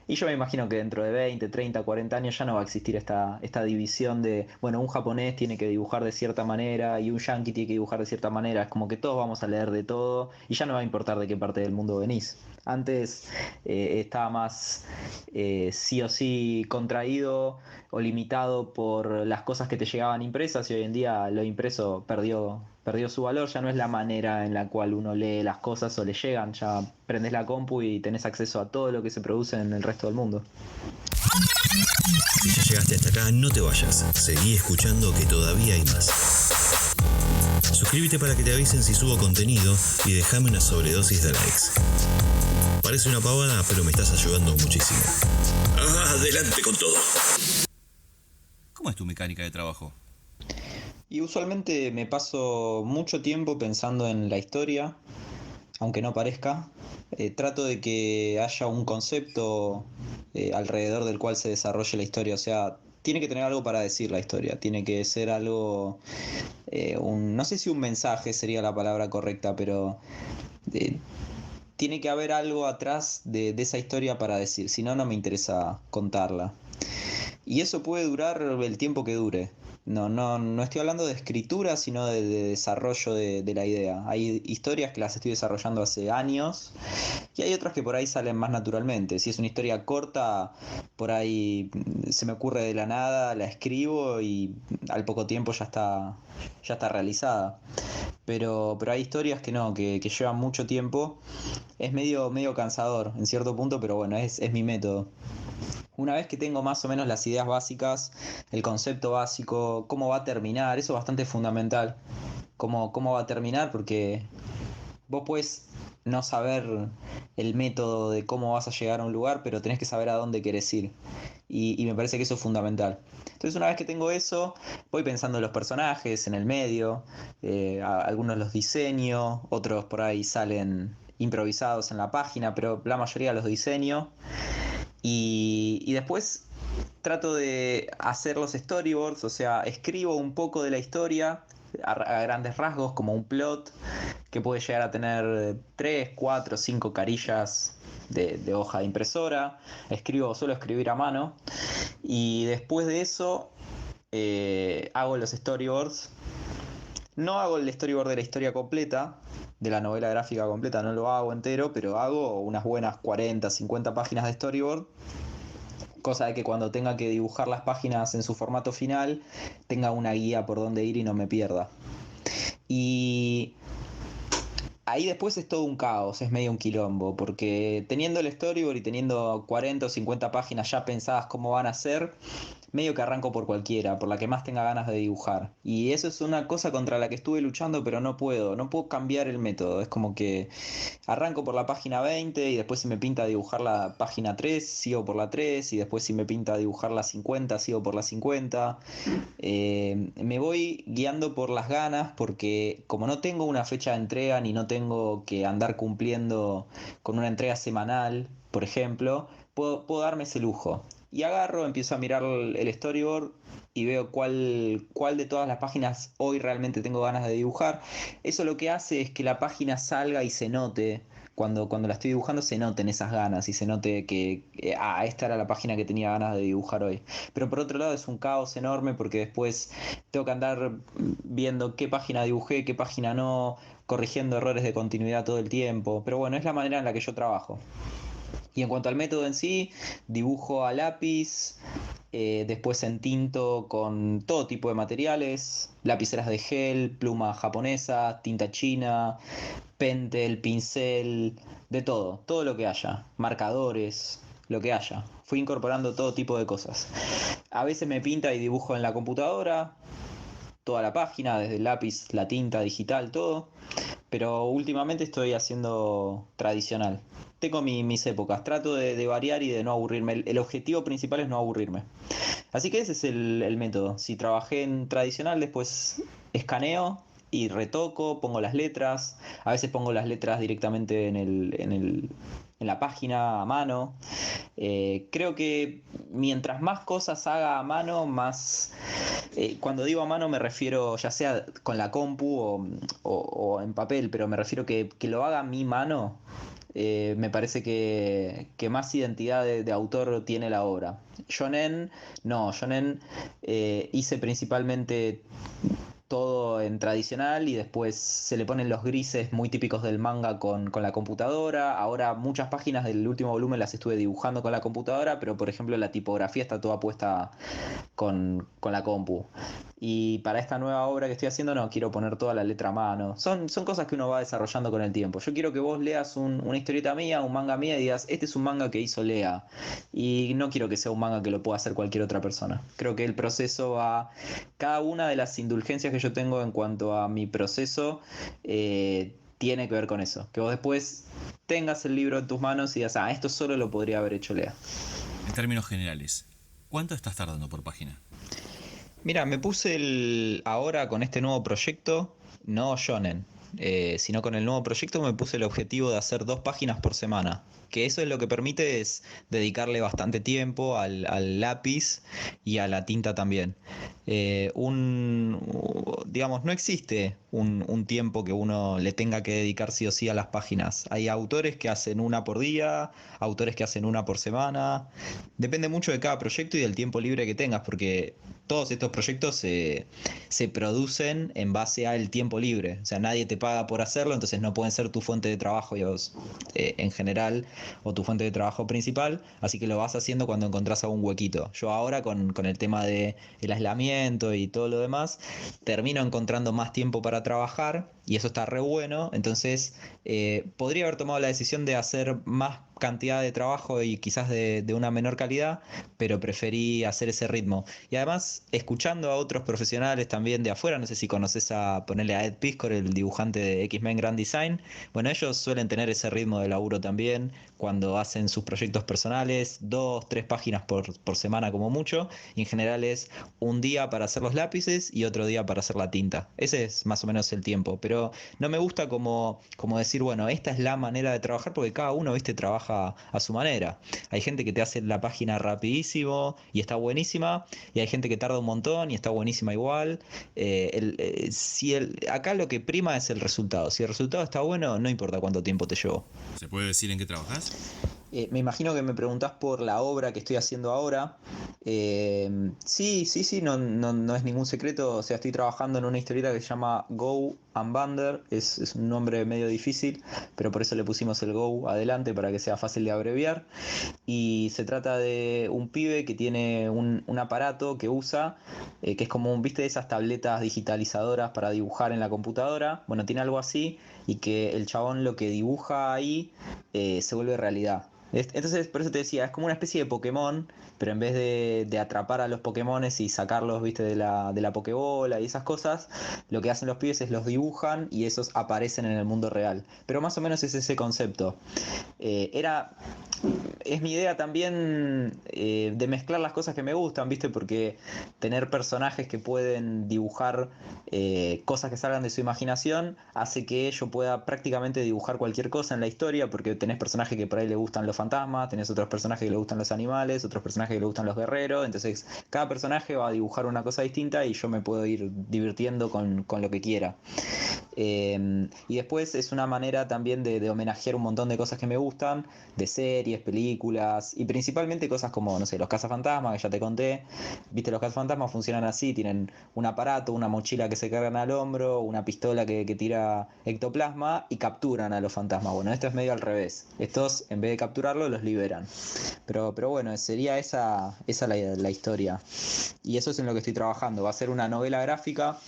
Y yo me imagino que dentro de 20, 30, 40 años ya no va a existir esta división de, bueno, un japonés tiene que dibujar de cierta manera y un yankee tiene que dibujar de cierta manera. Es como que todos vamos a leer de todo y ya no va a importar de qué parte del mundo venís. Antes estaba más sí o sí contraído o limitado por las cosas que te llegaban impresas y hoy en día lo impreso perdió su valor, ya no es la manera en la cual uno lee las cosas o le llegan, ya prendes la compu y tenés acceso a todo lo que se produce en el resto del mundo. Si ya llegaste hasta acá, no te vayas, seguí escuchando que todavía hay más. Suscríbete para que te avisen si subo contenido y déjame una sobredosis de likes. Parece una pavada, pero me estás ayudando muchísimo. Adelante con todo. ¿Cómo es tu mecánica de trabajo? Y usualmente me paso mucho tiempo pensando en la historia, aunque no parezca. Trato de que haya un concepto alrededor del cual se desarrolle la historia. O sea, tiene que tener algo para decir la historia, tiene que ser algo, no sé si un mensaje sería la palabra correcta, pero tiene que haber algo atrás de esa historia para decir, si no, no me interesa contarla. Y eso puede durar el tiempo que dure. No estoy hablando de escritura, sino de desarrollo de la idea. Hay historias que las estoy desarrollando hace años y hay otras que por ahí salen más naturalmente. Si es una historia corta, por ahí se me ocurre de la nada, la escribo y al poco tiempo ya está realizada. Pero hay historias que no, que llevan mucho tiempo. Es medio cansador en cierto punto, pero bueno, es mi método. Una vez que tengo más o menos las ideas básicas, el concepto básico, cómo va a terminar, eso es bastante fundamental. Cómo va a terminar, porque vos puedes no saber el método de cómo vas a llegar a un lugar, pero tenés que saber a dónde querés ir. Y me parece que eso es fundamental. Entonces, una vez que tengo eso, voy pensando en los personajes, en el medio, algunos los diseño, otros por ahí salen improvisados en la página, pero la mayoría los diseño. Y después trato de hacer los storyboards, o sea, escribo un poco de la historia a grandes rasgos, como un plot que puede llegar a tener 3, 4, 5 carillas de hoja de impresora. Suelo escribir a mano y después de eso hago los storyboards. No hago el storyboard de la historia completa, de la novela gráfica completa, no lo hago entero, pero hago unas buenas 40, 50 páginas de storyboard, cosa de que cuando tenga que dibujar las páginas en su formato final, tenga una guía por dónde ir y no me pierda. Y ahí después es todo un caos, es medio un quilombo, porque teniendo el storyboard y teniendo 40 o 50 páginas ya pensadas cómo van a ser, medio que arranco por cualquiera, por la que más tenga ganas de dibujar. Y eso es una cosa contra la que estuve luchando, pero no puedo cambiar el método. Es como que arranco por la página 20 y después si me pinta dibujar la página 3, sigo por la 3, y después si me pinta dibujar la 50, sigo por la 50. Me voy guiando por las ganas, porque como no tengo una fecha de entrega ni no tengo que andar cumpliendo con una entrega semanal, por ejemplo, puedo darme ese lujo. Y agarro, empiezo a mirar el storyboard y veo cuál de todas las páginas hoy realmente tengo ganas de dibujar. Eso lo que hace es que la página salga y se note, cuando la estoy dibujando, se noten esas ganas y se note que esta era la página que tenía ganas de dibujar hoy. Pero por otro lado es un caos enorme, porque después tengo que andar viendo qué página dibujé, qué página no, corrigiendo errores de continuidad todo el tiempo. Pero bueno, es la manera en la que yo trabajo. Y en cuanto al método en sí, dibujo a lápiz, después entinto con todo tipo de materiales, lapiceras de gel, pluma japonesa, tinta china, pentel, pincel, de todo lo que haya, marcadores, lo que haya. Fui incorporando todo tipo de cosas. A veces me pinta y dibujo en la computadora, toda la página, desde el lápiz, la tinta digital, todo. Pero últimamente estoy haciendo tradicional. Tengo mis épocas, trato de variar y de no aburrirme. El objetivo principal es no aburrirme. Así que ese es el método. Si trabajé en tradicional, después escaneo y retoco, pongo las letras. A veces pongo las letras directamente en la página a mano. Creo que mientras más cosas haga a mano, más... cuando digo a mano me refiero ya sea con la compu o en papel, pero me refiero que lo haga a mi mano. Me parece que más identidad de autor tiene la obra. Shonen hice principalmente todo en tradicional y después se le ponen los grises muy típicos del manga con la computadora. Ahora muchas páginas del último volumen las estuve dibujando con la computadora, pero por ejemplo la tipografía está toda puesta con la compu. Y para esta nueva obra que estoy haciendo no quiero poner toda la letra a mano. Son cosas que uno va desarrollando con el tiempo. Yo quiero que vos leas una historieta mía, un manga mía, y digas, este es un manga que hizo Lea. Y no quiero que sea un manga que lo pueda hacer cualquier otra persona. Creo que el proceso va... Cada una de las indulgencias que yo tengo en cuanto a mi proceso tiene que ver con eso. Que vos después tengas el libro en tus manos y digas, esto solo lo podría haber hecho Lea. En términos generales, ¿cuánto estás tardando por página? Mira, me puse ahora con este nuevo proyecto, no shonen, sino con el nuevo proyecto me puse el objetivo de hacer 2 páginas por semana. Que eso es lo que permite es dedicarle bastante tiempo al lápiz y a la tinta también. Digamos, no existe un tiempo que uno le tenga que dedicar sí o sí a las páginas. Hay autores que hacen una por día, autores que hacen una por semana. Depende mucho de cada proyecto y del tiempo libre que tengas, porque todos estos proyectos se producen en base al tiempo libre. O sea, nadie te paga por hacerlo, entonces no pueden ser tu fuente de trabajo en general o tu fuente de trabajo principal, así que lo vas haciendo cuando encontrás algún huequito. Yo ahora con el tema del aislamiento y todo lo demás, termino encontrando más tiempo para trabajar y eso está re bueno, entonces podría haber tomado la decisión de hacer más cantidad de trabajo y quizás de una menor calidad, pero preferí hacer ese ritmo. Y además, escuchando a otros profesionales también de afuera, no sé si conoces ponerle a Ed Piskor, el dibujante de X-Men Grand Design, bueno, ellos suelen tener ese ritmo de laburo también cuando hacen sus proyectos personales, 2, 3 páginas por semana como mucho, y en general es un día para hacer los lápices y otro día para hacer la tinta. Ese es más o menos el tiempo, pero no me gusta como decir, bueno, esta es la manera de trabajar, porque cada uno, viste, trabaja a su manera. Hay gente que te hace la página rapidísimo y está buenísima, y hay gente que tarda un montón y está buenísima igual. Acá lo que prima es el resultado. Si el resultado está bueno, no importa cuánto tiempo te llevó. ¿Se puede decir en qué trabajas? Me imagino que me preguntás por la obra que estoy haciendo ahora. Sí, no es ningún secreto. O sea, estoy trabajando en una historieta que se llama Go and Bander. Es un nombre medio difícil, pero por eso le pusimos el Go adelante para que sea fácil de abreviar. Y se trata de un pibe que tiene un aparato que usa, que es como ¿viste esas tabletas digitalizadoras para dibujar en la computadora? Bueno, tiene algo así, y que el chabón lo que dibuja ahí se vuelve realidad. Entonces, por eso te decía, es como una especie de Pokémon, pero en vez de atrapar a los Pokémones y sacarlos, viste, de la Pokébola y esas cosas, lo que hacen los pibes es los dibujan y esos aparecen en el mundo real. Pero más o menos es ese concepto. Es mi idea también de mezclar las cosas que me gustan, ¿viste? Porque tener personajes que pueden dibujar cosas que salgan de su imaginación hace que yo pueda prácticamente dibujar cualquier cosa en la historia, porque tenés personajes que por ahí le gustan los fantasmas, tenés otros personajes que le gustan los animales, otros personajes que le gustan los guerreros, entonces cada personaje va a dibujar una cosa distinta y yo me puedo ir divirtiendo con lo que quiera. Y después es una manera también de homenajear un montón de cosas que me gustan, de series, películas y principalmente cosas como, no sé, los cazafantasmas, que ya te conté. Viste, los cazafantasmas funcionan así, tienen un aparato, una mochila que se cargan al hombro, una pistola que tira ectoplasma y capturan a los fantasmas. Bueno, esto es medio al revés. Estos, en vez de capturarlo, los liberan. Pero bueno, sería esa la historia. Y eso es en lo que estoy trabajando. Va a ser una novela gráfica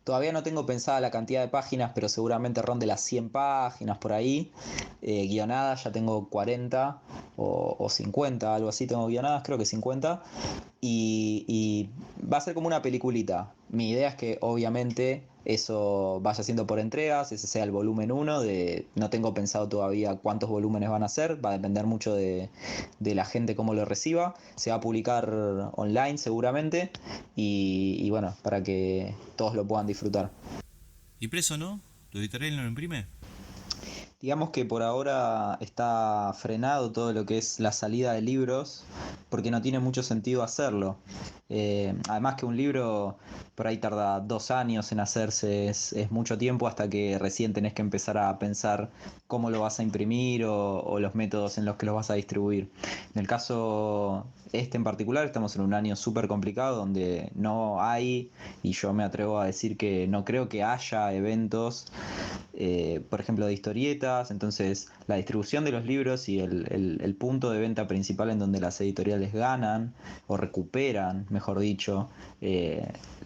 todavía no tengo pensada la cantidad de páginas, pero seguramente ronde las 100 páginas por ahí. Guionadas ya tengo 40 o 50, algo así tengo guionadas, creo que 50. Y va a ser como una peliculita. Mi idea es que obviamente eso vaya siendo por entregas, ese sea el volumen 1. No tengo pensado todavía cuántos volúmenes van a ser, va a depender mucho de la gente cómo lo reciba. Se va a publicar online seguramente y bueno, para que todos lo puedan disfrutar. ¿Y preso no? ¿Tu editorial no lo imprime? Digamos que por ahora está frenado todo lo que es la salida de libros, porque no tiene mucho sentido hacerlo. Además que un libro por ahí tarda 2 años en hacerse, es mucho tiempo hasta que recién tenés que empezar a pensar cómo lo vas a imprimir o los métodos en los que los vas a distribuir. En el caso en particular estamos en un año súper complicado donde no hay, y yo me atrevo a decir que no creo que haya eventos, por ejemplo, de historietas. Entonces la distribución de los libros y el punto de venta principal en donde las editoriales ganan o recuperan, mejor dicho,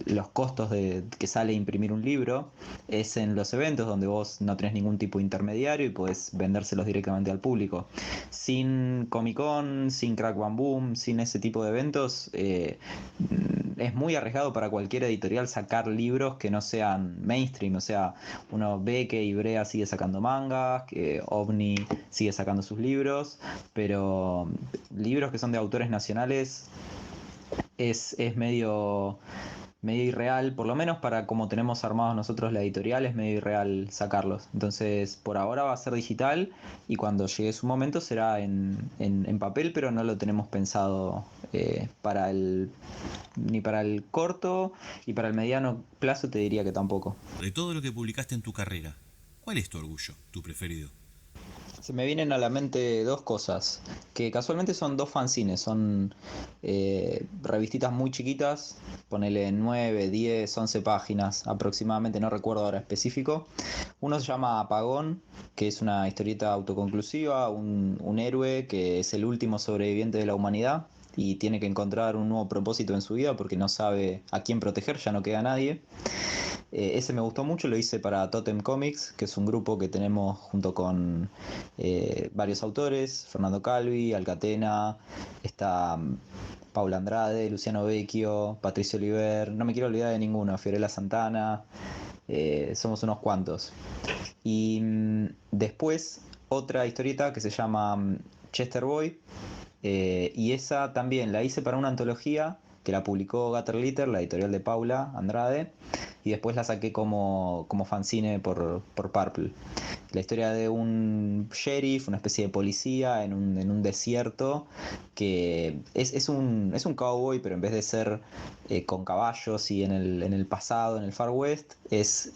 los costos que sale imprimir un libro es en los eventos donde vos no tenés ningún tipo de intermediario y podés vendérselos directamente al público. Sin Comic Con, sin Crack Bam Boom, sin ese tipo de eventos, es muy arriesgado para cualquier editorial sacar libros que no sean mainstream. O sea, uno ve que Ibrea sigue sacando mangas, que OVNI sigue sacando sus libros, pero libros que son de autores nacionales es medio medio irreal, por lo menos para como tenemos armados nosotros la editorial, es medio irreal sacarlos. Entonces, por ahora va a ser digital y cuando llegue su momento será en papel, pero no lo tenemos pensado ni para el corto y para el mediano plazo te diría que tampoco. De todo lo que publicaste en tu carrera, ¿cuál es tu orgullo, tu preferido? Se me vienen a la mente dos cosas, que casualmente son dos fanzines, son revistitas muy chiquitas, ponele 9, 10, 11 páginas aproximadamente, no recuerdo ahora específico. Uno se llama Apagón, que es una historieta autoconclusiva, un héroe que es el último sobreviviente de la humanidad y tiene que encontrar un nuevo propósito en su vida porque no sabe a quién proteger, ya no queda nadie. Ese me gustó mucho, lo hice para Totem Comics, que es un grupo que tenemos junto con varios autores, Fernando Calvi, Alcatena, está Paula Andrade, Luciano Vecchio, Patricio Oliver, no me quiero olvidar de ninguno, Fiorella Santana, somos unos cuantos. Y después otra historieta que se llama Chester Boy, y esa también la hice para una antología que la publicó Gutter Litter, la editorial de Paula Andrade, y después la saqué como fanzine por Purple. La historia de un sheriff, una especie de policía en un desierto, que es un cowboy, pero en vez de ser con caballos y en el pasado, en el Far West, es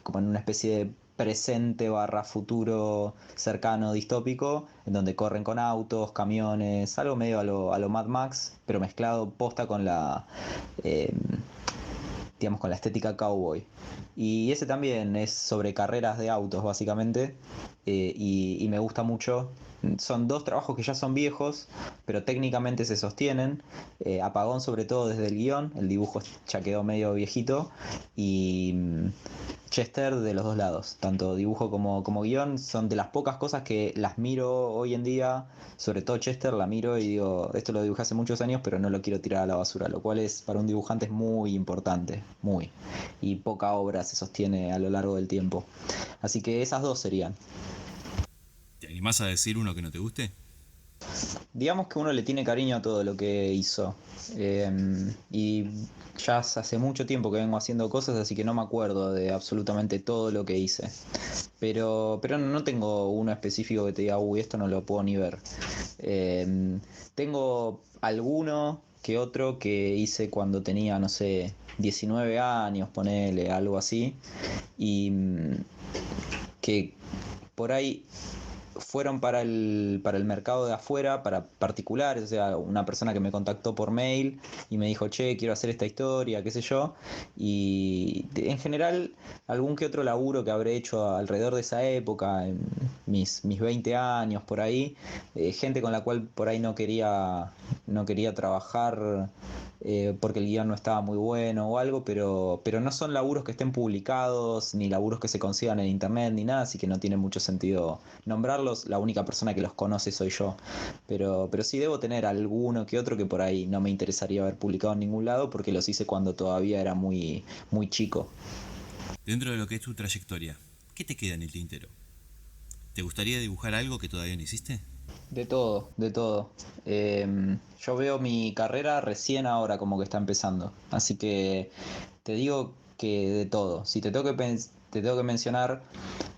como en una especie de presente / futuro cercano distópico, en donde corren con autos, camiones, algo medio a lo Mad Max, pero mezclado posta con digamos, con la estética cowboy. Y ese también es sobre carreras de autos, básicamente, y me gusta mucho. Son dos trabajos que ya son viejos, pero técnicamente se sostienen. Apagón sobre todo desde el guión, el dibujo ya quedó medio viejito, y Chester de los dos lados, tanto dibujo como guión, son de las pocas cosas que las miro hoy en día, sobre todo Chester, la miro y digo, esto lo dibujé hace muchos años, pero no lo quiero tirar a la basura, lo cual es para un dibujante es muy importante, muy, y poca obra se sostiene a lo largo del tiempo. Así que esas dos serían. ¿Te animás a decir uno que no te guste? Digamos que uno le tiene cariño a todo lo que hizo. Y ya hace mucho tiempo que vengo haciendo cosas, así que no me acuerdo de absolutamente todo lo que hice. Pero no tengo uno específico que te diga, uy, esto no lo puedo ni ver. Tengo alguno que otro que hice cuando tenía, no sé, 19 años, ponele, algo así. Y que por ahí fueron para el mercado de afuera, para particulares, o sea, una persona que me contactó por mail y me dijo, che, quiero hacer esta historia, qué sé yo, y en general algún que otro laburo que habré hecho alrededor de esa época, en mis 20 años, por ahí, gente con la cual por ahí no quería trabajar porque el guión no estaba muy bueno o algo, pero no son laburos que estén publicados, ni laburos que se consigan en internet, ni nada, así que no tiene mucho sentido nombrarlos. La única persona que los conoce soy yo, pero sí debo tener alguno que otro que por ahí no me interesaría haber publicado en ningún lado porque los hice cuando todavía era muy, muy chico. Dentro de lo que es tu trayectoria, ¿qué te queda en el tintero? ¿Te gustaría dibujar algo que todavía no hiciste? De todo, de todo. Yo veo mi carrera recién ahora como que está empezando. Así que te digo que de todo. Si te tengo que mencionar,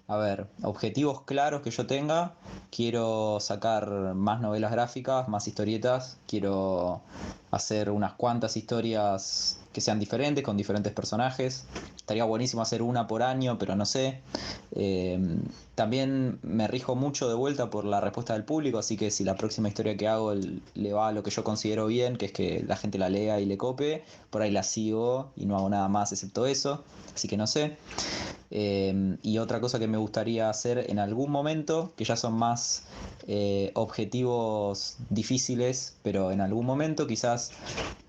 a ver, objetivos claros que yo tenga. Quiero sacar más novelas gráficas, más historietas. Quiero hacer unas cuantas historias que sean diferentes, con diferentes personajes. Estaría buenísimo hacer una por año, pero no sé. También me rijo mucho de vuelta por la respuesta del público, así que si la próxima historia que hago le va a lo que yo considero bien, que es que la gente la lea y le cope, por ahí la sigo y no hago nada más excepto eso, así que no sé. Y otra cosa que me gustaría hacer en algún momento, que ya son más objetivos difíciles, pero en algún momento quizás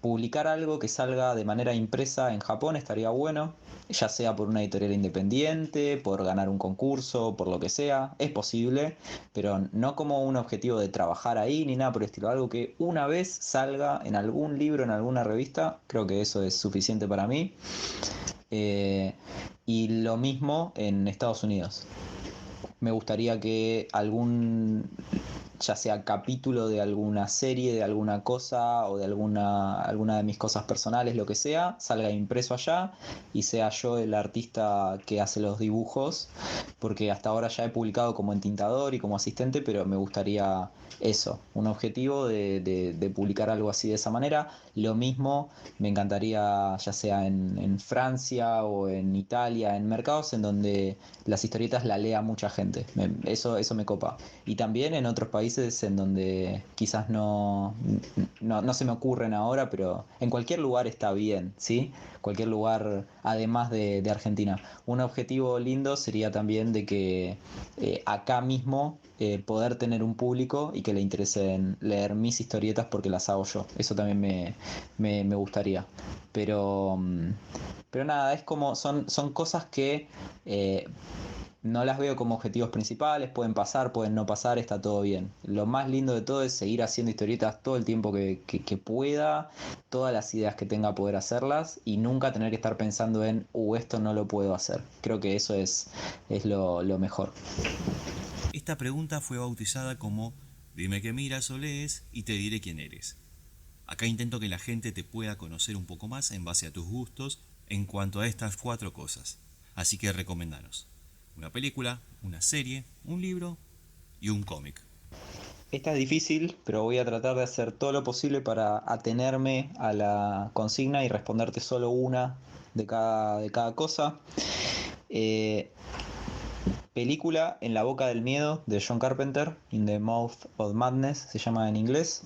publicar algo que salga de manera impresa en Japón estaría bueno, ya sea por una editorial independiente, por ganar un concurso, por lo que sea, es posible, pero no como un objetivo de trabajar ahí ni nada por el estilo, algo que una vez salga en algún libro, en alguna revista, creo que eso es suficiente para mí. Y lo mismo en Estados Unidos. Me gustaría que algún ya sea capítulo de alguna serie, de alguna cosa o de alguna de mis cosas personales, lo que sea, salga impreso allá y sea yo el artista que hace los dibujos, porque hasta ahora ya he publicado como entintador y como asistente, pero me gustaría eso, un objetivo de publicar algo así de esa manera. Lo mismo me encantaría, ya sea en Francia o en Italia, en mercados en donde las historietas la lea mucha gente. Eso me copa. Y también en otros países en donde quizás no se me ocurren ahora, pero en cualquier lugar está bien, ¿sí? Cualquier lugar además de Argentina. Un objetivo lindo sería también de que acá mismo poder tener un público y que le interese en leer mis historietas porque las hago yo. Eso también me gustaría. Pero nada, es como son cosas que no las veo como objetivos principales, pueden pasar, pueden no pasar, está todo bien. Lo más lindo de todo es seguir haciendo historietas todo el tiempo que pueda, todas las ideas que tenga poder hacerlas y nunca tener que estar pensando en, esto no lo puedo hacer. Creo que eso es lo mejor. Esta pregunta fue bautizada como dime qué miras o lees y te diré quién eres. Acá intento que la gente te pueda conocer un poco más en base a tus gustos en cuanto a estas 4 cosas. Así que recomendanos una película, una serie, un libro y un cómic. Esta es difícil, pero voy a tratar de hacer todo lo posible para atenerme a la consigna y responderte solo una de cada cosa. Película En la boca del miedo de John Carpenter, In the Mouth of Madness se llama en inglés.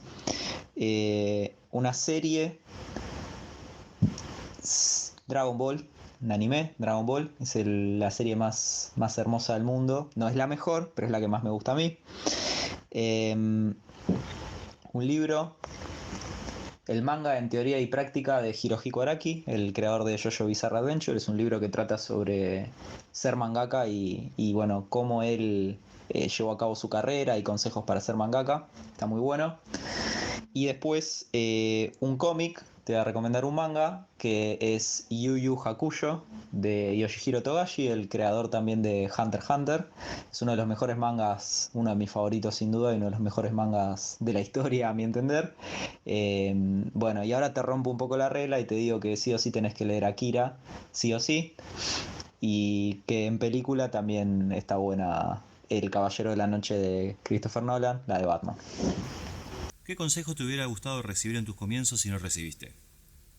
Una serie, Dragon Ball, un anime, Dragon Ball, es la serie más hermosa del mundo. No es la mejor, pero es la que más me gusta a mí. Un libro, el manga en teoría y práctica de Hirohiko Araki, el creador de JoJo Bizarre Adventure. Es un libro que trata sobre ser mangaka y bueno, cómo él llevó a cabo su carrera y consejos para ser mangaka. Está muy bueno. Y después un cómic, te voy a recomendar un manga que es Yu Yu Hakusho de Yoshihiro Togashi, el creador también de Hunter x Hunter. Es uno de los mejores mangas, uno de mis favoritos sin duda y uno de los mejores mangas de la historia a mi entender. Bueno, y ahora te rompo un poco la regla y te digo que sí o sí tenés que leer Akira, sí o sí. Y que en película también está buena El Caballero de la Noche de Christopher Nolan, la de Batman. ¿Qué consejo te hubiera gustado recibir en tus comienzos y no recibiste?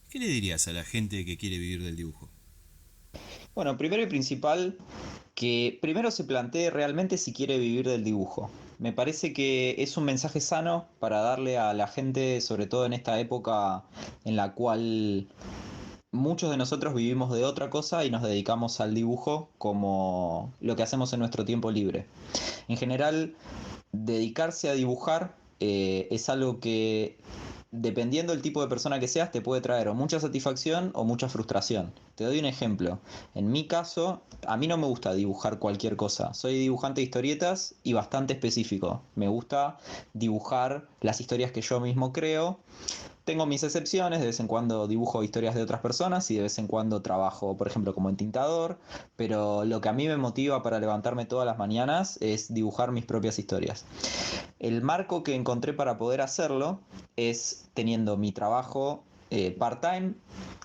¿Qué le dirías a la gente que quiere vivir del dibujo? Bueno, primero y principal, que primero se plantee realmente si quiere vivir del dibujo. Me parece que es un mensaje sano para darle a la gente, sobre todo en esta época en la cual muchos de nosotros vivimos de otra cosa y nos dedicamos al dibujo como lo que hacemos en nuestro tiempo libre. En general, dedicarse a dibujar es algo que, dependiendo del tipo de persona que seas, te puede traer o mucha satisfacción o mucha frustración. Te doy un ejemplo. En mi caso, a mí no me gusta dibujar cualquier cosa. Soy dibujante de historietas y bastante específico. Me gusta dibujar las historias que yo mismo creo. Tengo mis excepciones, de vez en cuando dibujo historias de otras personas y de vez en cuando trabajo, por ejemplo, como entintador, pero lo que a mí me motiva para levantarme todas las mañanas es dibujar mis propias historias. El marco que encontré para poder hacerlo es teniendo mi trabajo part-time,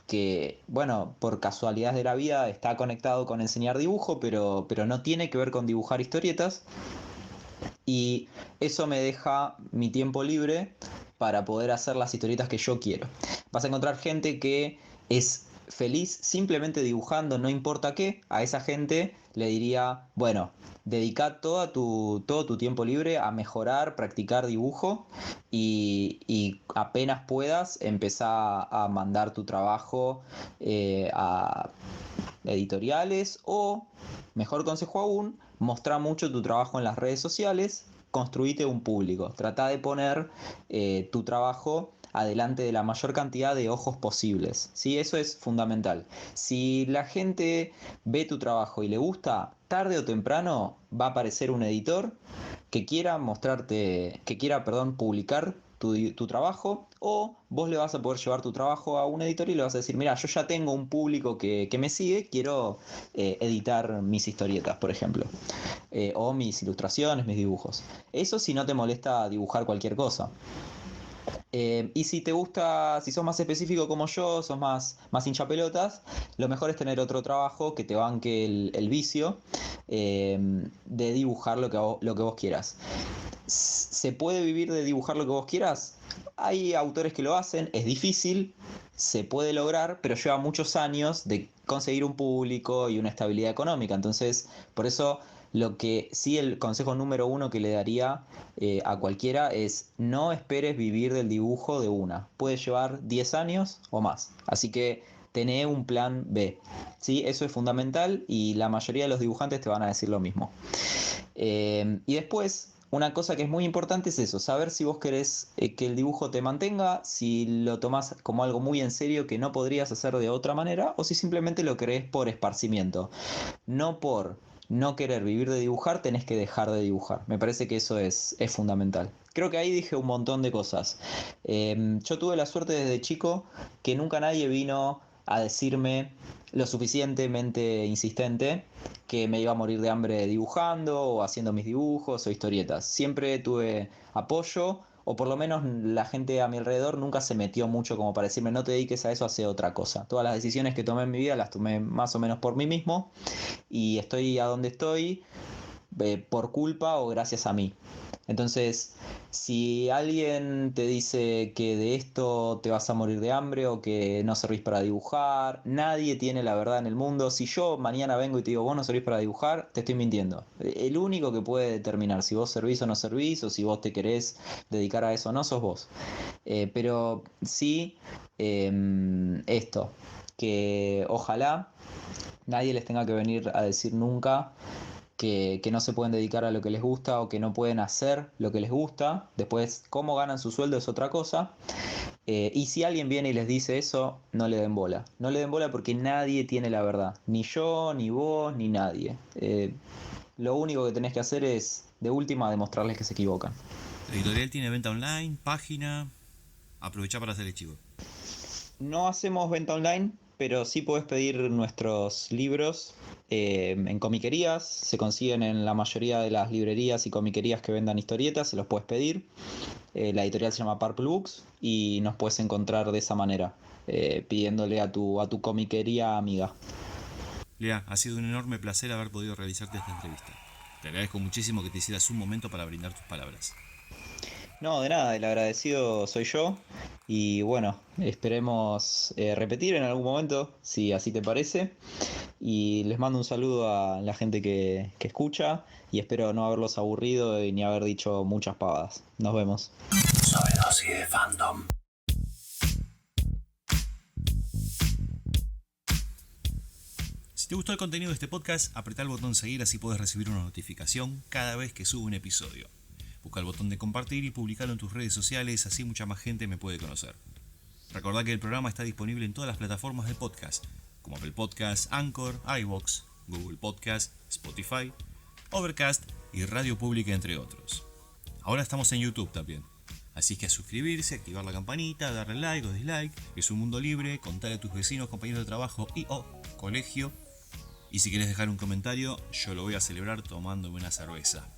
que, bueno, por casualidades de la vida está conectado con enseñar dibujo, pero no tiene que ver con dibujar historietas. Y eso me deja mi tiempo libre para poder hacer las historietas que yo quiero. Vas a encontrar gente que es feliz simplemente dibujando, no importa qué. A esa gente le diría, bueno, dedica todo tu tiempo libre a mejorar, practicar dibujo y apenas puedas empezar a mandar tu trabajo a editoriales o, mejor consejo aún, mostrar mucho tu trabajo en las redes sociales, construite un público, trata de poner tu trabajo adelante de la mayor cantidad de ojos posibles, ¿sí? Eso es fundamental. Si la gente ve tu trabajo y le gusta, tarde o temprano va a aparecer un editor que quiera publicar tu trabajo, o vos le vas a poder llevar tu trabajo a un editor y le vas a decir, mira, yo ya tengo un público que me sigue, quiero editar mis historietas, por ejemplo, o mis ilustraciones, mis dibujos. Eso si no te molesta dibujar cualquier cosa. Y si te gusta, si sos más específico como yo, sos más hinchapelotas, lo mejor es tener otro trabajo que te banque el vicio de dibujar lo que vos quieras. ¿Se puede vivir de dibujar lo que vos quieras? Hay autores que lo hacen, es difícil, se puede lograr, pero lleva muchos años de conseguir un público y una estabilidad económica. Entonces, por eso lo que sí, el consejo número 1 que le daría a cualquiera es: no esperes vivir del dibujo de una. Puede llevar 10 años o más. Así que tené un plan B. ¿Sí? Eso es fundamental y la mayoría de los dibujantes te van a decir lo mismo. Y después, una cosa que es muy importante es eso: saber si vos querés que el dibujo te mantenga, si lo tomás como algo muy en serio que no podrías hacer de otra manera, o si simplemente lo querés por esparcimiento. No por no querer vivir de dibujar tenés que dejar de dibujar. Me parece que eso es fundamental. Creo que ahí dije un montón de cosas. Yo tuve la suerte desde chico que nunca nadie vino a decirme lo suficientemente insistente que me iba a morir de hambre dibujando o haciendo mis dibujos o historietas. Siempre tuve apoyo, o por lo menos la gente a mi alrededor nunca se metió mucho como para decirme no te dediques a eso, hace otra cosa. Todas las decisiones que tomé en mi vida las tomé más o menos por mí mismo y estoy a donde estoy por culpa o gracias a mí. Entonces, si alguien te dice que de esto te vas a morir de hambre o que no servís para dibujar, nadie tiene la verdad en el mundo. Si yo mañana vengo y te digo vos no servís para dibujar, te estoy mintiendo. El único que puede determinar si vos servís o no servís, o si vos te querés dedicar a eso o no, sos vos. Pero sí, esto, que ojalá nadie les tenga que venir a decir nunca que no se pueden dedicar a lo que les gusta o que no pueden hacer lo que les gusta. Después, cómo ganan su sueldo es otra cosa. Y si alguien viene y les dice eso, no le den bola. No le den bola porque nadie tiene la verdad. Ni yo, ni vos, ni nadie. Lo único que tenés que hacer es, de última, demostrarles que se equivocan. La editorial tiene venta online, página. Aprovecha para hacer el chivo. No hacemos venta online, pero sí podés pedir nuestros libros en comiquerías. Se consiguen en la mayoría de las librerías y comiquerías que vendan historietas, se los puedes pedir. La editorial se llama Purple Books y nos puedes encontrar de esa manera, pidiéndole a tu comiquería amiga. Lea, ha sido un enorme placer haber podido realizarte esta entrevista. Te agradezco muchísimo que te hicieras un momento para brindar tus palabras. No, de nada, el agradecido soy yo. Y bueno, esperemos repetir en algún momento, si así te parece. Y les mando un saludo a la gente que escucha. Y espero no haberlos aburrido y ni haber dicho muchas pavadas. Nos vemos. Sobredosis de fandom. Si te gustó el contenido de este podcast, apretá el botón seguir, así puedes recibir una notificación cada vez que subo un episodio. Busca el botón de compartir y publicarlo en tus redes sociales, así mucha más gente me puede conocer. Recordá que el programa está disponible en todas las plataformas de podcast, como Apple Podcasts, Anchor, iVoox, Google Podcasts, Spotify, Overcast y Radio Pública, entre otros. Ahora estamos en YouTube también, así que a suscribirse, activar la campanita, darle like o dislike, es un mundo libre, contarle a tus vecinos, compañeros de trabajo y o colegio. Y si quieres dejar un comentario, yo lo voy a celebrar tomándome una cerveza.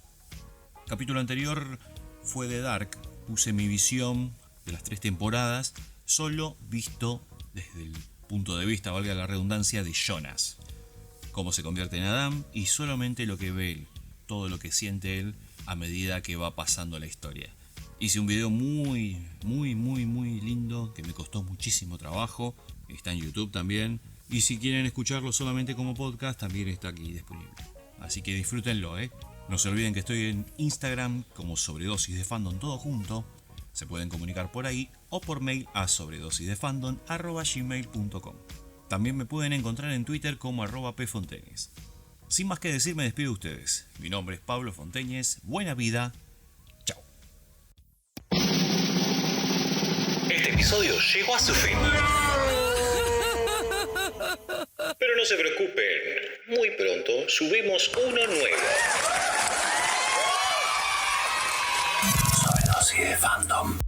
Capítulo anterior fue de Dark. Puse mi visión de las 3 temporadas solo visto desde el punto de vista, valga la redundancia, de Jonas. Cómo se convierte en Adam y solamente lo que ve él, todo lo que siente él a medida que va pasando la historia. Hice un video muy lindo que me costó muchísimo trabajo. Está en YouTube también. Y si quieren escucharlo solamente como podcast, también está aquí disponible. Así que disfrútenlo, No se olviden que estoy en Instagram como Sobredosis de Fandom todo junto. Se pueden comunicar por ahí o por mail a sobredosisdefandom@gmail.com. También me pueden encontrar en Twitter como @pfonteñez. Sin más que decir, me despido de ustedes. Mi nombre es Pablo Fonteñez. Buena vida. Chao. Este episodio llegó a su fin. Pero no se preocupen, muy pronto subimos uno nuevo. Sobredosis de fandom.